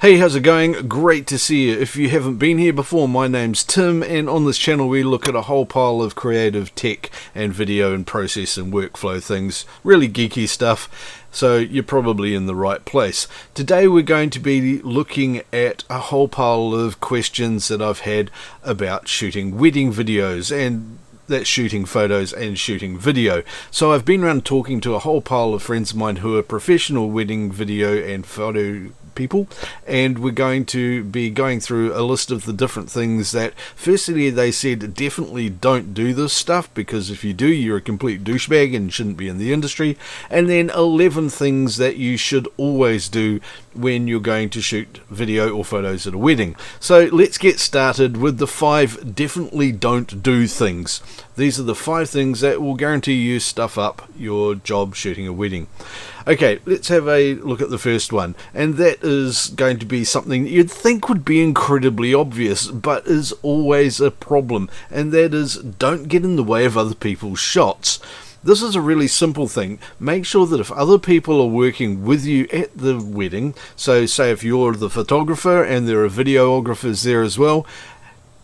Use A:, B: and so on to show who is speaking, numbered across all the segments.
A: Hey, how's it going? Great to see you. If you haven't been here before, my name's Tim, and on this channel we look at a whole pile of creative tech and video and process and workflow things, really geeky stuff, so you're probably in the right place. Today we're going to be looking at a whole pile of questions that I've had about shooting wedding videos, and that's shooting photos and shooting video. So I've been around talking to a whole pile of friends of mine who are professional wedding video and photo people, and we're going to be going through a list of the different things that, firstly, they said definitely don't do this stuff, because if you do, you're a complete douchebag and shouldn't be in the industry, and then 11 things that you should always do when you're going to shoot video or photos at a wedding. So let's get started with the 5 definitely don't do things. These are the 5 things that will guarantee you stuff up your job shooting a wedding. Okay, let's have a look at the first one, and that is going to be something you'd think would be incredibly obvious, but is always a problem, and that is don't get in the way of other people's shots. This is a really simple thing. Make sure that if other people are working with you at the wedding, so say if you're the photographer and there are videographers there as well,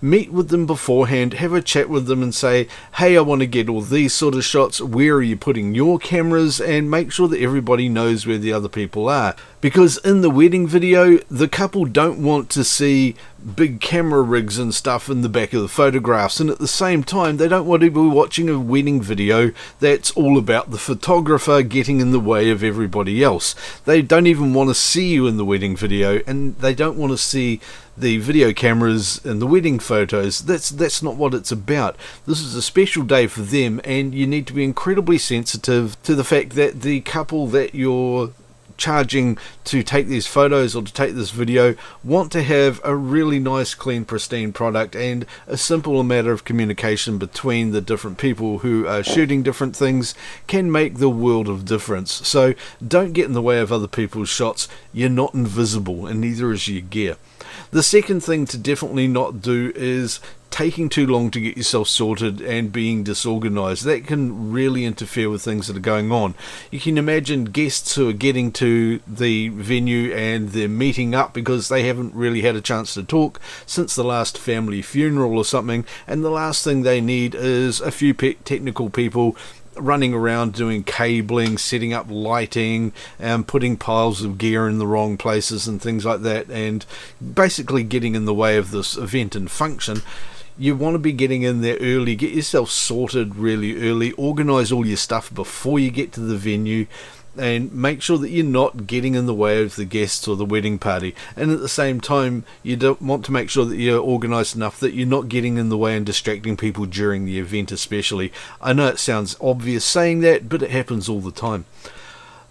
A: meet with them beforehand, have a chat with them and say, hey, I want to get all these sort of shots, where are you putting your cameras, and make sure that everybody knows where the other people are. Because in the wedding video, the couple don't want to see big camera rigs and stuff in the back of the photographs, and at the same time they don't want to be watching a wedding video that's all about the photographer getting in the way of everybody else. They don't even want to see you in the wedding video, and they don't want to see the video cameras and the wedding photos. That's not what it's about. This is a special day for them, and you need to be incredibly sensitive to the fact that the couple that you're charging to take these photos or to take this video want to have a really nice, clean, pristine product, and a simple matter of communication between the different people who are shooting different things can make the world of difference. So don't get in the way of other people's shots. You're not invisible, and neither is your gear. The second thing to definitely not do is taking too long to get yourself sorted and being disorganized. That can really interfere with things that are going on. You can imagine guests who are getting to the venue and they're meeting up because they haven't really had a chance to talk since the last family funeral or something, and the last thing they need is a few technical people running around doing cabling, setting up lighting, and putting piles of gear in the wrong places and things like that, and basically getting in the way of this event and function. You want to be getting in there early, get yourself sorted really early, organise all your stuff before you get to the venue, and make sure that you're not getting in the way of the guests or the wedding party. And at the same time, you don't want to make sure that you're organised enough that you're not getting in the way and distracting people during the event especially. I know it sounds obvious saying that, but it happens all the time.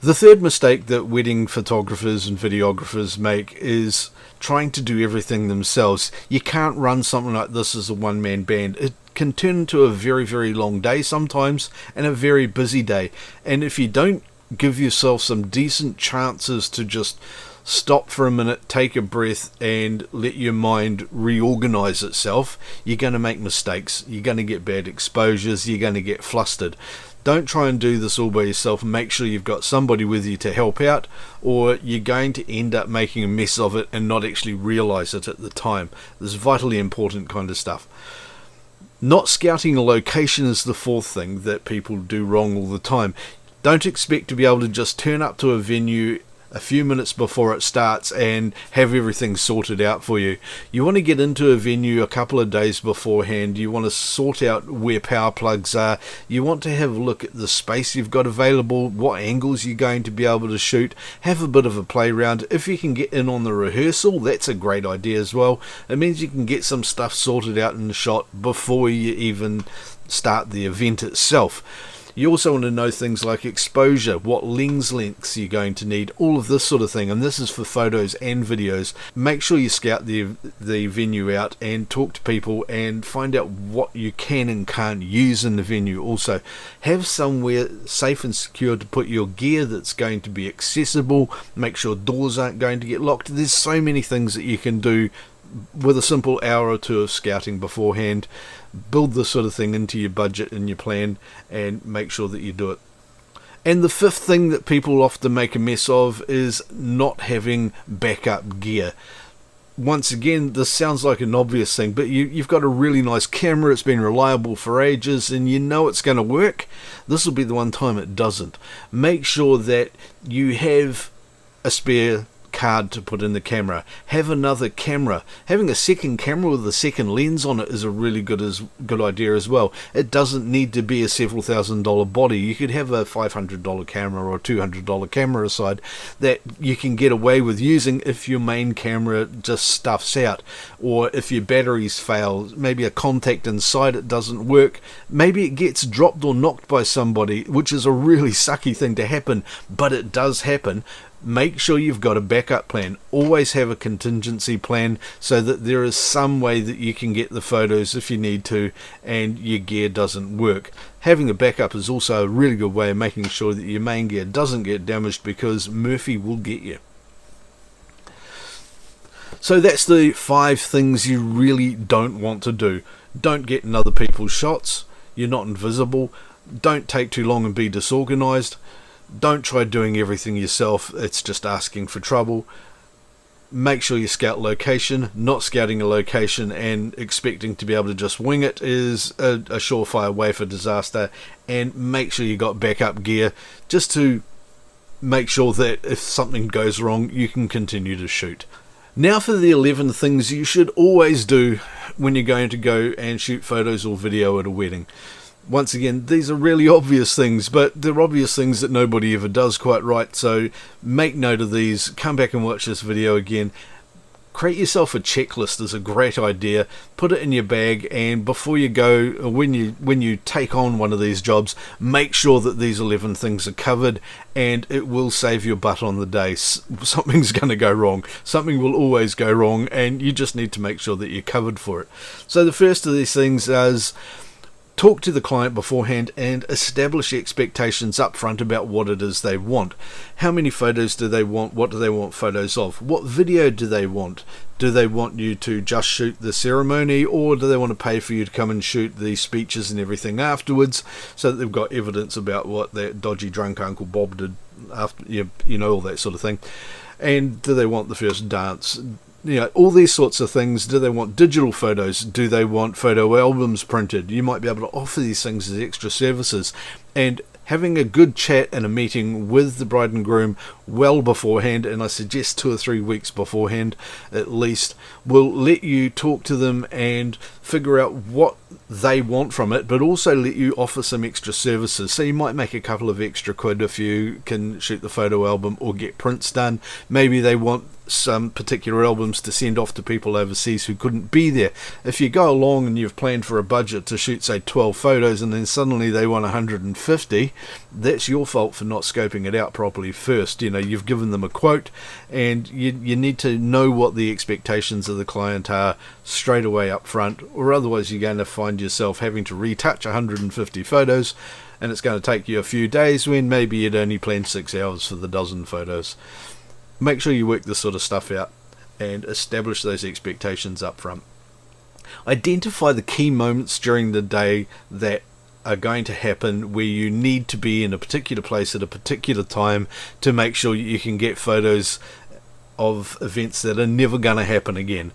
A: The third mistake that wedding photographers and videographers make is trying to do everything themselves. You can't run something like this as a one-man band. It can turn into a very, very long day sometimes, and a very busy day. And if you don't give yourself some decent chances to just stop for a minute, take a breath, and let your mind reorganize itself, you're going to make mistakes. You're going to get bad exposures. You're going to get flustered. Don't try and do this all by yourself, and make sure you've got somebody with you to help out, or you're going to end up making a mess of it and not actually realize it at the time. This is vitally important kind of stuff. Not scouting a location is the fourth thing that people do wrong all the time. Don't expect to be able to just turn up to a venue a few minutes before it starts and have everything sorted out for you. You want to get into a venue a couple of days beforehand. You want to sort out where power plugs are. You want to have a look at the space you've got available, what angles you're going to be able to shoot. Have a bit of a play around. If you can get in on the rehearsal, that's a great idea as well. It means you can get some stuff sorted out in the shot before you even start the event itself. You also want to know things like exposure, what lens lengths you're going to need, all of this sort of thing, and this is for photos and videos. Make sure you scout the venue out and talk to people and find out what you can and can't use in the venue. Also, have somewhere safe and secure to put your gear that's going to be accessible. Make sure doors aren't going to get locked. There's so many things that you can do with a simple hour or two of scouting beforehand. Build this sort of thing into your budget and your plan, and make sure that you do it. And the fifth thing that people often make a mess of is not having backup gear. Once again, this sounds like an obvious thing, but you've got a really nice camera, it's been reliable for ages, and you know it's going to work. This will be the one time it doesn't. Make sure that you have a spare card to put in the camera. Have another camera. Having a second camera with a second lens on it is a really good idea as well. It doesn't need to be a several $1,000 body. You could have a $500 camera or a $200 camera aside that you can get away with using if your main camera just stuffs out, or if your batteries fail, maybe a contact inside it doesn't work, maybe it gets dropped or knocked by somebody, which is a really sucky thing to happen, but it does happen. Make sure you've got a backup plan. Always have a contingency plan so that there is some way that you can get the photos if you need to and your gear doesn't work. Having a backup is also a really good way of making sure that your main gear doesn't get damaged, because Murphy will get you. So that's the 5 things you really don't want to do. Don't get in other people's shots. You're not invisible. Don't take too long and be disorganized. Don't try doing everything yourself, it's just asking for trouble. Make sure you scout location. Not scouting a location and expecting to be able to just wing it is a surefire way for disaster. And make sure you got backup gear just to make sure that if something goes wrong, you can continue to shoot. Now for the 11 things you should always do when you're going to go and shoot photos or video at a wedding. Once again, these are really obvious things, but they're obvious things that nobody ever does quite right, so make note of these. Come back and watch this video again. Create yourself a checklist is a great idea. Put it in your bag, and before you go, or when you take on one of these jobs, make sure that these 11 things are covered, and it will save your butt on the day. Something's going to go wrong. Something will always go wrong, and you just need to make sure that you're covered for it. So the first of these things is talk to the client beforehand and establish expectations up front about what it is they want. How many photos do they want? What do they want photos of? What video do they want? Do they want you to just shoot the ceremony, or do they want to pay for you to come and shoot the speeches and everything afterwards, so that they've got evidence about what that dodgy drunk Uncle Bob did after, you know, all that sort of thing? And do they want the first dance? You know, all these sorts of things. Do they want digital photos? Do they want photo albums printed? You might be able to offer these things as extra services. And having a good chat and a meeting with the bride and groom well beforehand, and I suggest 2 or 3 weeks beforehand at least, will let you talk to them and figure out what they want from it, but also let you offer some extra services. So you might make a couple of extra quid if you can shoot the photo album or get prints done. Maybe they want some particular albums to send off to people overseas who couldn't be there. If you go along and you've planned for a budget to shoot, say, 12 photos, and then suddenly they want 150, that's your fault for not scoping it out properly first. You know, you've given them a quote, and you need to know what the expectations of the client are straight away up front, or otherwise you're going to find yourself having to retouch 150 photos, and it's going to take you a few days when maybe you'd only planned 6 hours for the dozen photos. Make sure you work this sort of stuff out and establish those expectations up front. Identify the key moments during the day that are going to happen where you need to be in a particular place at a particular time to make sure you can get photos of events that are never going to happen again.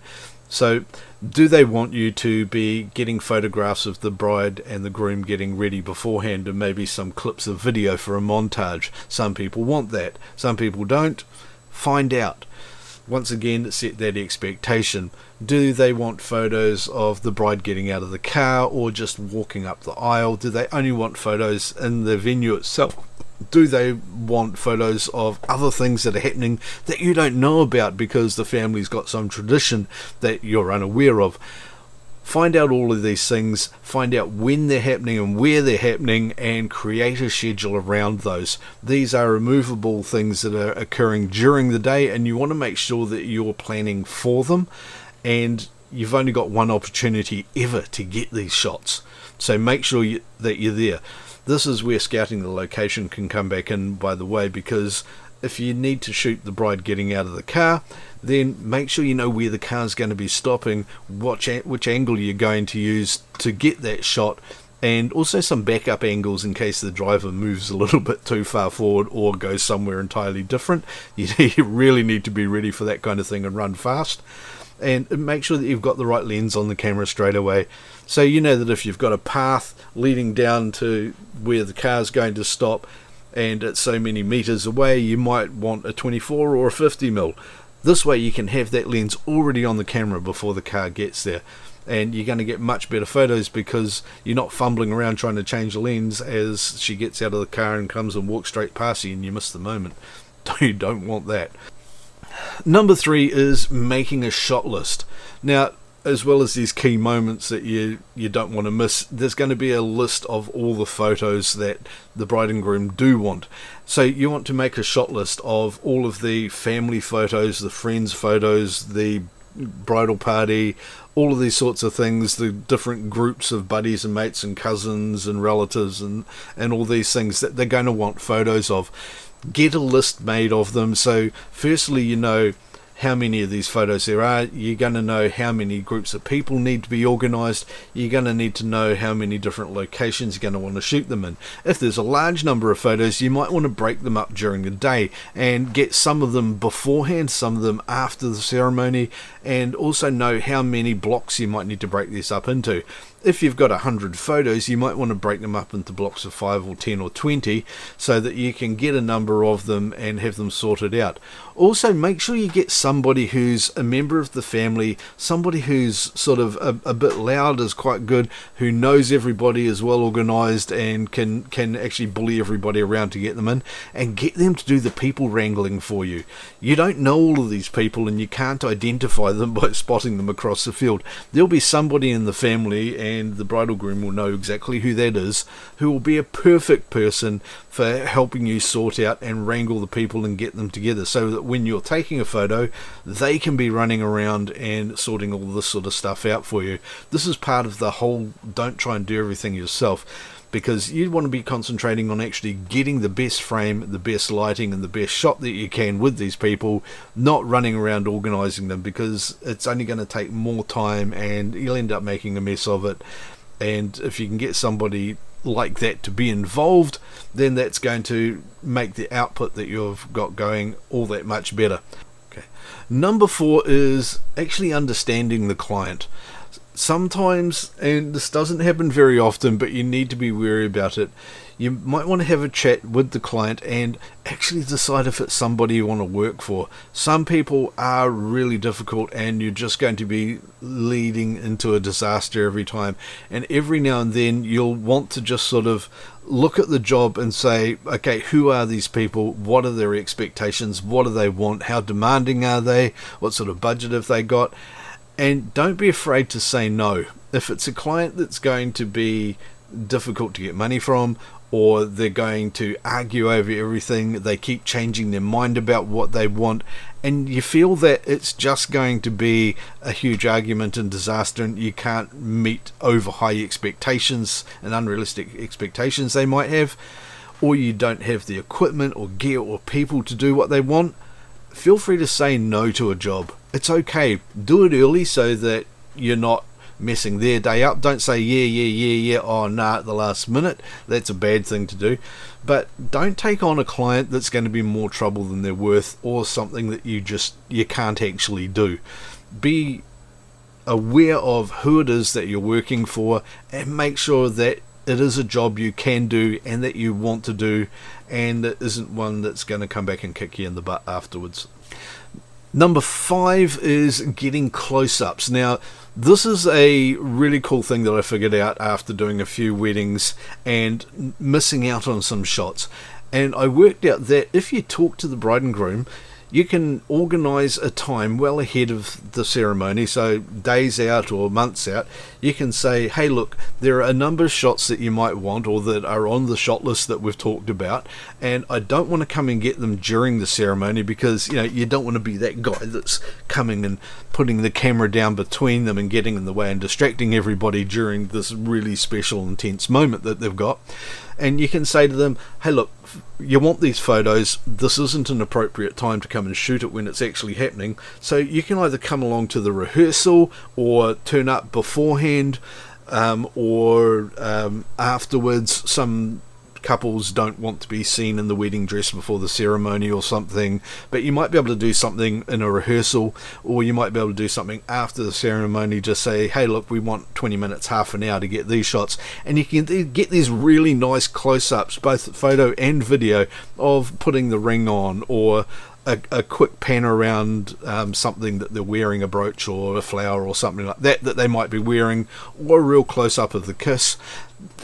A: So do they want you to be getting photographs of the bride and the groom getting ready beforehand, and maybe some clips of video for a montage? Some people want that, some people don't. Find out. Once again, set that expectation. Do they want photos of the bride getting out of the car or just walking up the aisle? Do they only want photos in the venue itself? Do they want photos of other things that are happening that you don't know about because the family's got some tradition that you're unaware of? Find out all of these things, find out when they're happening and where they're happening, and create a schedule around those. These are removable things that are occurring during the day, and you want to make sure that you're planning for them, and you've only got one opportunity ever to get these shots. So make sure that you're there. This is where scouting the location can come back in, by the way, because if you need to shoot the bride getting out of the car, then make sure you know where the car's going to be stopping, which angle you're going to use to get that shot, and also some backup angles in case the driver moves a little bit too far forward or goes somewhere entirely different. You really need to be ready for that kind of thing and run fast. And make sure that you've got the right lens on the camera straight away. So you know that if you've got a path leading down to where the car's going to stop and it's so many meters away, you might want a 24 or a 50mm. This way you can have that lens already on the camera before the car gets there. And you're going to get much better photos because you're not fumbling around trying to change the lens as she gets out of the car and comes and walks straight past you and you miss the moment. You don't want that. Number 3 is making a shot list. Now, as well as these key moments that you don't want to miss, there's going to be a list of all the photos that the bride and groom do want. So you want to make a shot list of all of the family photos, the friends photos, the bridal party, all of these sorts of things, the different groups of buddies and mates and cousins and relatives and all these things that they're going to want photos of. Get a list made of them. So firstly, you know how many of these photos there are. You're going to know how many groups of people need to be organized. You're going to need to know how many different locations you're going to want to shoot them in. If there's a large number of photos, you might want to break them up during the day and get some of them beforehand, some of them after the ceremony, and also know how many blocks you might need to break this up into. If you've got 100 photos, you might want to break them up into blocks of 5 or 10 or 20 so that you can get a number of them and have them sorted out. Also, make sure you get somebody who's a member of the family, somebody who's sort of a bit loud is quite good, who knows everybody, is well organized and can actually bully everybody around to get them in, and get them to do the people wrangling for you. You don't know all of these people and you can't identify them by spotting them across the field. There'll be somebody in the family, and the bridal groom will know exactly who that is, who will be a perfect person for helping you sort out and wrangle the people and get them together, so that when you're taking a photo, they can be running around and sorting all this sort of stuff out for you. This is part of the whole don't try and do everything yourself, because you want to be concentrating on actually getting the best frame, the best lighting and the best shot that you can with these people, not running around organizing them, because it's only going to take more time and you'll end up making a mess of it. And if you can get somebody like that to be involved, then that's going to make the output that you've got going all that much better. Okay. Number 4 is actually understanding the client. Sometimes, and this doesn't happen very often, but you need to be wary about it, you might want to have a chat with the client and actually decide if it's somebody you want to work for. Some people are really difficult and you're just going to be leading into a disaster every time. And every now and then you'll want to just sort of look at the job and say, okay, who are these people? What are their expectations? What do they want? How demanding are they? What sort of budget have they got? And don't be afraid to say no. If it's a client that's going to be difficult to get money from, or they're going to argue over everything, they keep changing their mind about what they want, and you feel that it's just going to be a huge argument and disaster, and you can't meet over high expectations and unrealistic expectations they might have, or you don't have the equipment or gear or people to do what they want, feel free to say no to a job. It's okay. Do it early so that you're not messing their day up. Don't say yeah, oh nah at the last minute. That's a bad thing to do. But don't take on a client that's going to be more trouble than they're worth, or something that you can't actually do. Be aware of who it is that you're working for, and make sure that it is a job you can do and that you want to do, and it isn't one that's going to come back and kick you in the butt afterwards. Number 5 is getting close-ups. Now, this is a really cool thing that I figured out after doing a few weddings and missing out on some shots. And I worked out that if you talk to the bride and groom, you can organise a time well ahead of the ceremony, so days out or months out. You can say, hey look, there are a number of shots that you might want, or that are on the shot list that we've talked about, and I don't want to come and get them during the ceremony, because you don't want to be that guy that's coming and putting the camera down between them and getting in the way and distracting everybody during this really special, intense moment that they've got. And you can say to them, hey look, you want these photos, this isn't an appropriate time to come and shoot it when it's actually happening, so you can either come along to the rehearsal or turn up beforehand. or afterwards. Some couples don't want to be seen in the wedding dress before the ceremony or something, but you might be able to do something in a rehearsal, or you might be able to do something after the ceremony. Just say, hey look, we want 20 minutes, half an hour to get these shots, and you can get these really nice close-ups, both photo and video, of putting the ring on, or a quick pan around something that they're wearing, a brooch or a flower or something like that they might be wearing, or a real close-up of the kiss.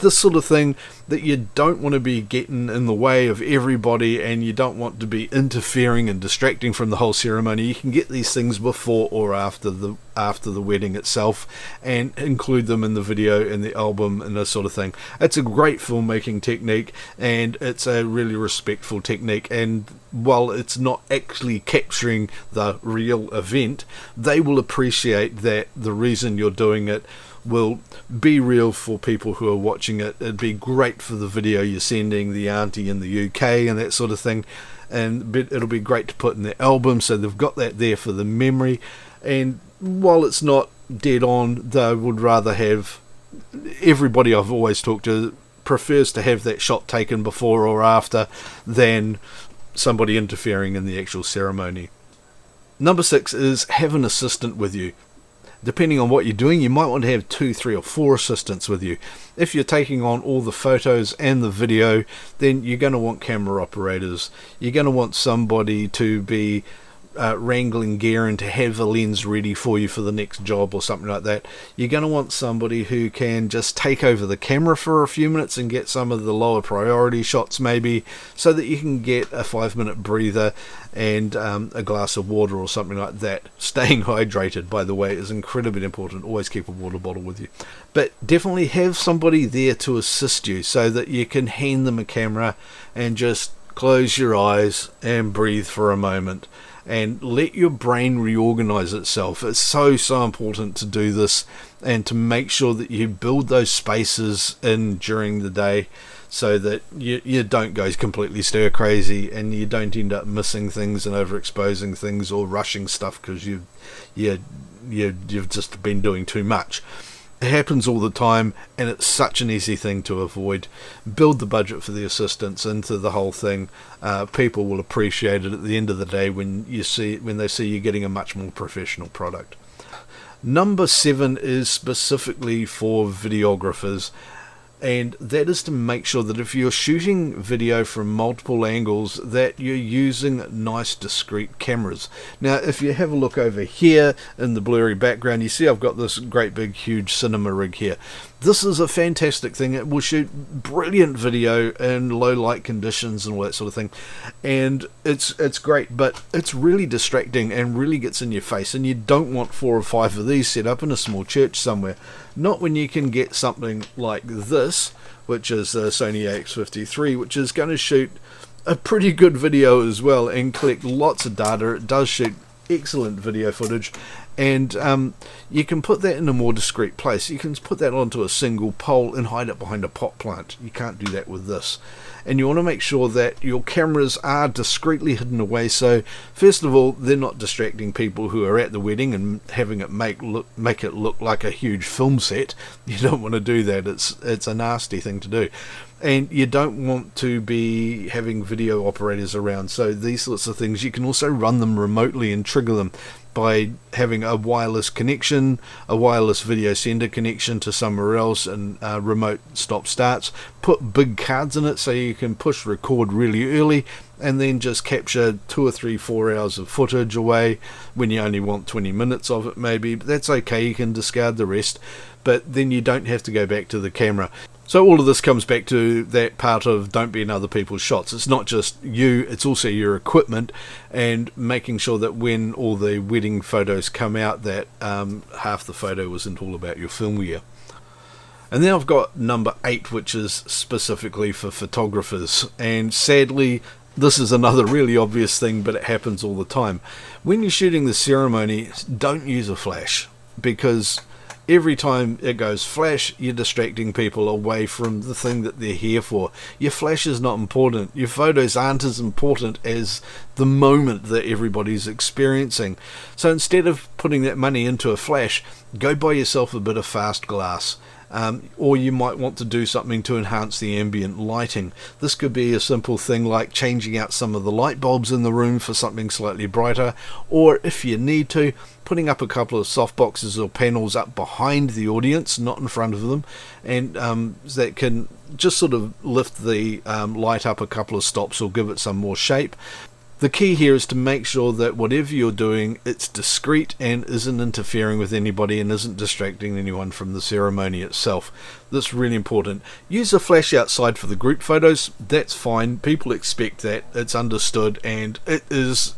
A: This sort of thing that you don't want to be getting in the way of everybody, and you don't want to be interfering and distracting from the whole ceremony. You can get these things before or after the wedding itself, and include them in the video, in the album, and this sort of thing. It's a great filmmaking technique, and it's a really respectful technique, and while it's not actually capturing the real event, they will appreciate that the reason you're doing it will be real for people who are watching it. It'd be great for the video you're sending the auntie in the UK and that sort of thing, and it'll be great to put in the album, so they've got that there for the memory. And while it's not dead on, they would rather have, everybody I've always talked to prefers to have that shot taken before or after than somebody interfering in the actual ceremony. Number 6 is have an assistant with you. Depending on what you're doing, you might want to have 2, 3 or 4 assistants with you. If you're taking on all the photos and the video, then you're going to want camera operators. You're going to want somebody to be wrangling gear and to have a lens ready for you for the next job or something like that. You're going to want somebody who can just take over the camera for a few minutes and get some of the lower priority shots maybe, so that you can get a 5-minute breather and a glass of water or something like that. Staying hydrated, by the way, is incredibly important. Always keep a water bottle with you. But definitely have somebody there to assist you, so that you can hand them a camera and just close your eyes and breathe for a moment and let your brain reorganize itself. It's so important to do this, and to make sure that you build those spaces in during the day, so that you don't go completely stir crazy, and you don't end up missing things and overexposing things or rushing stuff because you've just been doing too much. It happens all the time, and it's such an easy thing to avoid. Build the budget for the assistants into the whole thing. People will appreciate it at the end of the day when they see you getting a much more professional product. Number 7 is specifically for videographers, and that is to make sure that if you're shooting video from multiple angles, that you're using nice discrete cameras. Now if you have a look over here in the blurry background, you see I've got this great big huge cinema rig here. This is a fantastic thing. It will shoot brilliant video in low light conditions and all that sort of thing, and it's great, but it's really distracting and really gets in your face, and you don't want 4 or 5 of these set up in a small church somewhere. Not when you can get something like this, which is a Sony AX53, which is going to shoot a pretty good video as well and collect lots of data. It does shoot excellent video footage, and you can put that in a more discreet place. You can put that onto a single pole and hide it behind a pot plant. You can't do that with this. And you want to make sure that your cameras are discreetly hidden away, so first of all they're not distracting people who are at the wedding and having it make it look like a huge film set. You don't want to do that. It's a nasty thing to do. And you don't want to be having video operators around, so these sorts of things you can also run them remotely and trigger them by having a wireless connection, a wireless video sender connection to somewhere else, and remote stop starts. Put big cards in it so you can push record really early and then just capture 2 or 3, 4 hours of footage away when you only want 20 minutes of it maybe. But that's okay, you can discard the rest, but then you don't have to go back to the camera. So all of this comes back to that part of don't be in other people's shots. It's not just you, it's also your equipment, and making sure that when all the wedding photos come out that half the photo isn't all about your film gear. And then I've got number 8, which is specifically for photographers, and sadly this is another really obvious thing, but it happens all the time. When you're shooting the ceremony, don't use a flash, because every time it goes flash, you're distracting people away from the thing that they're here for. Your flash is not important. Your photos aren't as important as the moment that everybody's experiencing. So instead of putting that money into a flash, go buy yourself a bit of fast glass or you might want to do something to enhance the ambient lighting. This could be a simple thing like changing out some of the light bulbs in the room for something slightly brighter, or if you need to, putting up a couple of softboxes or panels up behind the audience, not in front of them, and that can just sort of lift the light up a couple of stops or give it some more shape. The key here is to make sure that whatever you're doing, it's discreet and isn't interfering with anybody and isn't distracting anyone from the ceremony itself. That's really important. Use a flash outside for the group photos. That's fine. People expect that. It's understood, and it is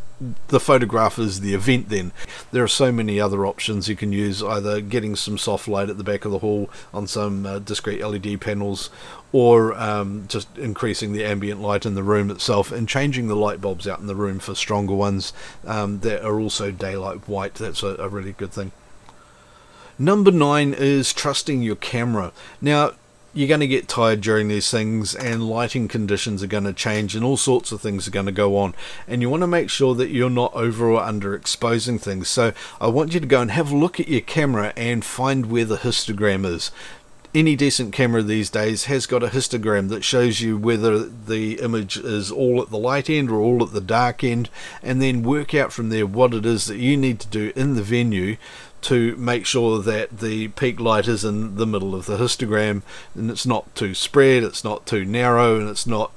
A: the photograph is the event then. There are so many other options you can use, either getting some soft light at the back of the hall on some discrete LED panels, or just increasing the ambient light in the room itself and changing the light bulbs out in the room for stronger ones that are also daylight white. That's a really good thing. Number 9 is trusting your camera. Now, you're going to get tired during these things, and lighting conditions are going to change and all sorts of things are going to go on, and you want to make sure that you're not over or under exposing things. So I want you to go and have a look at your camera and find where the histogram is. Any decent camera these days has got a histogram that shows you whether the image is all at the light end or all at the dark end, and then work out from there what it is that you need to do in the venue to make sure that the peak light is in the middle of the histogram, and it's not too spread, it's not too narrow, and it's not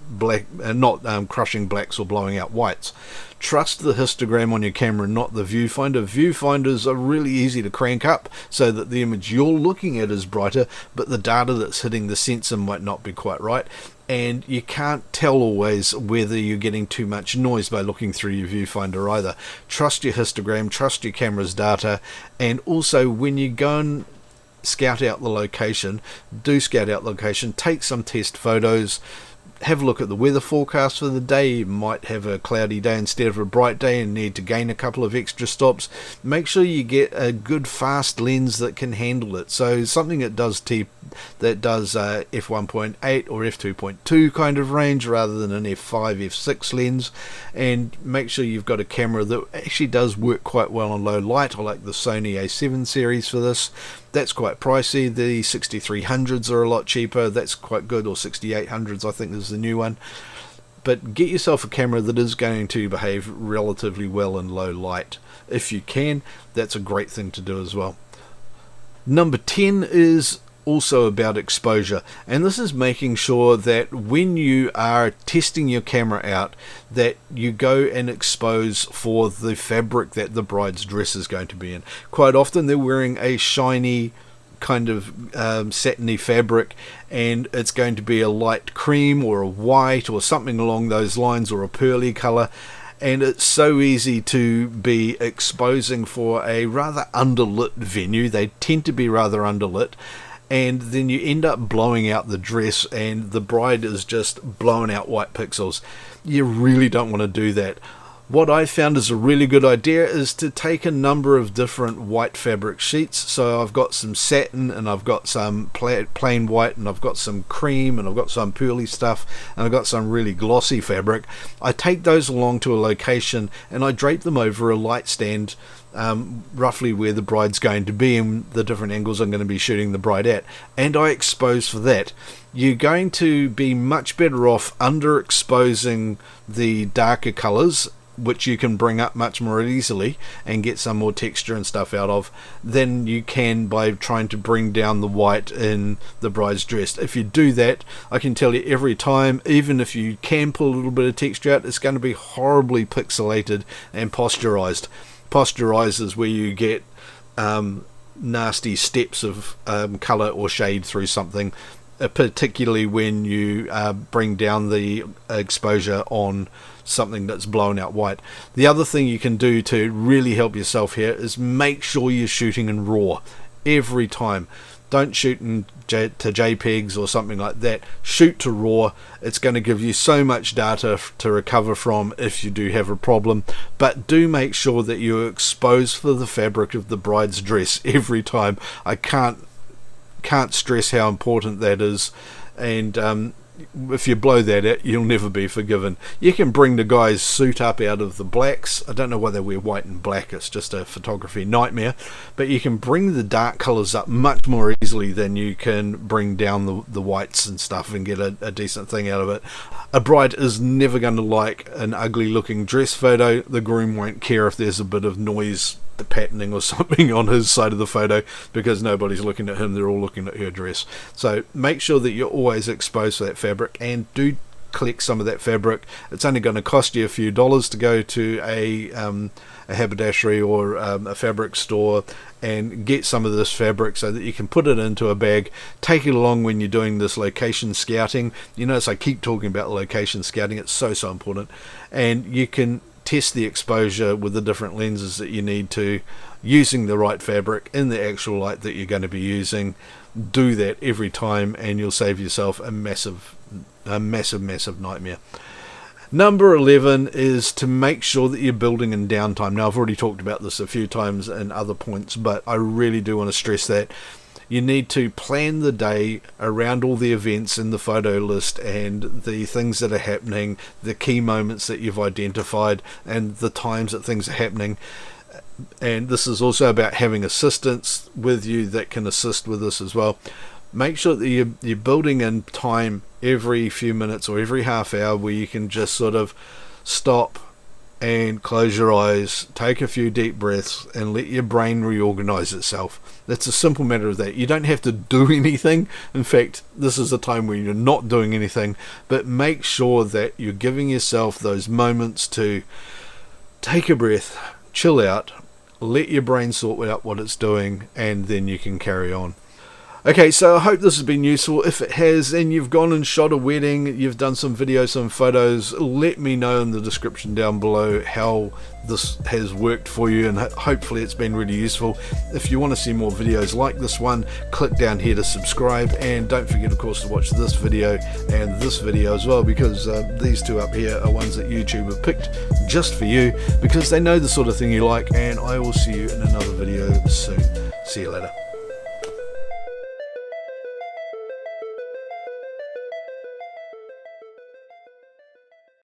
A: black and not crushing blacks or blowing out whites. Trust the histogram on your camera, not the viewfinder. Viewfinders are really easy to crank up so that the image you're looking at is brighter, but the data that's hitting the sensor might not be quite right, and you can't tell always whether you're getting too much noise by looking through your viewfinder either. Trust your histogram, trust your camera's data, and also when you go and scout out the location, take some test photos. Have a look at the weather forecast for the day. You might have a cloudy day instead of a bright day and need to gain a couple of extra stops. Make sure you get a good fast lens that can handle it. So something that does f1.8 or f2.2 kind of range rather than an f5, f6 lens. And make sure you've got a camera that actually does work quite well on low light. I like the Sony A7 series for this. That's quite pricey. The 6300s are a lot cheaper. That's quite good, or 6800s I think is the new one. But get yourself a camera that is going to behave relatively well in low light. If you can, that's a great thing to do as well. Number 10 is also about exposure, and this is making sure that when you are testing your camera out, that you go and expose for the fabric that the bride's dress is going to be in. Quite often they're wearing a shiny kind of satiny fabric, and it's going to be a light cream or a white or something along those lines, or a pearly color. And it's so easy to be exposing for a rather underlit venue. They tend to be rather underlit, and then you end up blowing out the dress and the bride is just blowing out white pixels. You really don't want to do that. What I found is a really good idea is to take a number of different white fabric sheets. So I've got some satin, and I've got some plain white, and I've got some cream, and I've got some pearly stuff, and I've got some really glossy fabric. I take those along to a location and I drape them over a light stand, roughly where the bride's going to be and the different angles I'm going to be shooting the bride at, and I expose for that. You're going to be much better off underexposing the darker colours, which you can bring up much more easily and get some more texture and stuff out of, than you can by trying to bring down the white in the bride's dress. If you do that, I can tell you every time, even if you can pull a little bit of texture out, it's going to be horribly pixelated and posturized. Posturized is where you get nasty steps of color or shade through something, particularly when you bring down the exposure on something that's blown out white. The other thing you can do to really help yourself here is make sure you're shooting in RAW every time. Don't shoot to JPEGs or something like that. Shoot to RAW. It's going to give you so much data to recover from if you do have a problem. But do make sure that you expose for the fabric of the bride's dress every time. I can't stress how important that is. And if you blow that out, you'll never be forgiven. You can bring the guy's suit up out of the blacks. I don't know why they wear white and black, it's just a photography nightmare, but you can bring the dark colours up much more easily than you can bring down the whites and stuff and get a decent thing out of it. A bride is never going to like an ugly looking dress photo. The groom won't care if there's a bit of noise patterning or something on his side of the photo, because nobody's looking at him, they're all looking at her dress. So make sure that you're always exposed to that fabric, and do collect some of that fabric. It's only going to cost you a few dollars to go to a haberdashery or a fabric store and get some of this fabric so that you can put it into a bag, take it along when you're doing this location scouting. You notice I keep talking about location scouting, it's so important, and you can test the exposure with the different lenses that you need to, using the right fabric in the actual light that you're going to be using. Do that every time and you'll save yourself a massive nightmare. Number 11 is to make sure that you're building in downtime. Now, I've already talked about this a few times in other points, but I really do want to stress that you need to plan the day around all the events in the photo list and the things that are happening, the key moments that you've identified, and the times that things are happening. And this is also about having assistants with you that can assist with this as well. Make sure that you're building in time every few minutes or every half hour where you can just sort of stop and close your eyes, take a few deep breaths, and let your brain reorganize itself. That's a simple matter of that. You don't have to do anything. In fact, this is a time where you're not doing anything, but make sure that you're giving yourself those moments to take a breath, chill out, let your brain sort out what it's doing, and then you can carry on. Okay, so I hope this has been useful. If it has, and you've gone and shot a wedding, you've done some videos, some photos, let me know in the description down below how this has worked for you, and hopefully it's been really useful. If you want to see more videos like this one, click down here to subscribe, and don't forget, of course, to watch this video and this video as well, because these two up here are ones that YouTube have picked just for you, because they know the sort of thing you like. And I will see you in another video soon. See you later.